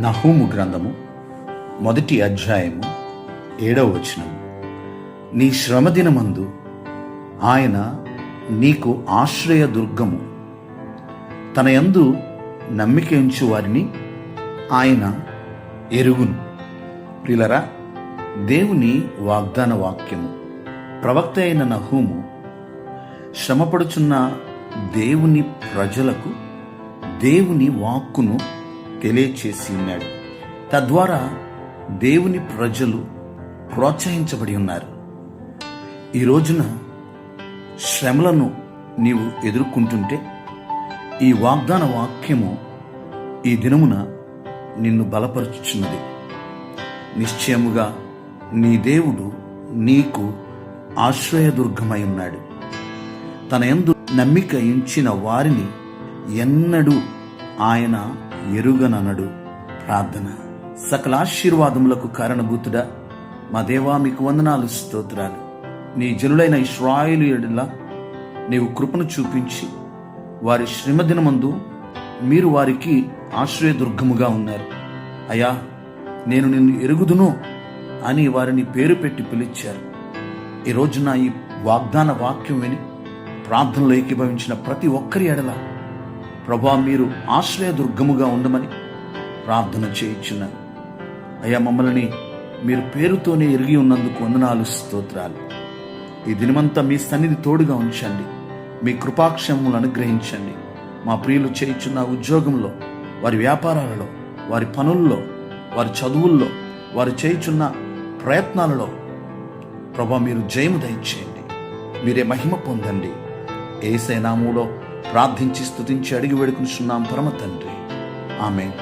నహూము గ్రంథము 1వ అధ్యాయము 7వ వచనం. నీ శ్రమదినమందు ఆయన నీకు ఆశ్రయ దుర్గము, తన యందు నమ్మిక ఉంచు వారిని ఆయన ఎరుగును. ప్రియులరా, దేవుని వాగ్దాన వాక్యము ప్రవక్త అయిన నహూము శ్రమపడుచున్న దేవుని ప్రజలకు దేవుని వాక్కును తెలియచేసి ఉన్నాడు. తద్వారా దేవుని ప్రజలు ప్రోత్సహించబడి ఉన్నారు. ఈ రోజున శ్రమలను నీవు ఎదుర్కొంటుంటే ఈ వాగ్దాన వాక్యము ఈ దినమున నిన్ను బలపరుచుచున్నది. నిశ్చయముగా నీ దేవుడు నీకు ఆశ్రయదుర్గమై ఉన్నాడు. తన యందు నమ్మిక ఉంచిన వారిని ఎన్నడూ ఆయన ఎరుగననడు. ప్రార్థన. సకల ఆశీర్వాదములకు కారణభూతుడా మా దేవా, మీకు వందనాలు, స్తోత్రాలు. నీ జనులైన ఇశ్రాయేలు ఎడల నీవు కృపను చూపించి వారి శ్రమదినమందు మీరు వారికి ఆశ్రయదుర్గముగా ఉన్నారు. అయ్యా, నేను నిన్ను ఎరుగుదును అని వారిని పేరు పెట్టి పిలిచారు. ఈ రోజున ఈ వాగ్దాన వాక్యం విని ప్రార్థనలో ఏకీభవించిన ప్రతి ఒక్కరి ఎడల ప్రభువా, మీరు ఆశ్రయదుర్గముగా ఉండమని ప్రార్థన చేయించున్నాను. అయ్యా, మమ్మల్ని మీరు పేరుతోనే ఎరిగి ఉన్నందుకు వందనాలు, స్తోత్రాలు. ఈ దినమంతా మీ సన్నిధి తోడుగా ఉంచండి. మీ కృపాక్షేమములు అనుగ్రహించండి. మా ప్రియులు చేయించున్న ఉద్యోగంలో, వారి వ్యాపారాలలో, వారి పనుల్లో, వారి చదువుల్లో, వారు చేయించున్న ప్రయత్నాలలో ప్రభువా, మీరు జయము దయచేయండి. మీరే మహిమ పొందండి. యేసయ్య నామములో ప్రార్థించి స్తుతించి అడిగి వేడుకొనుచున్నాం పరమ తండ్రి. ఆమేన్.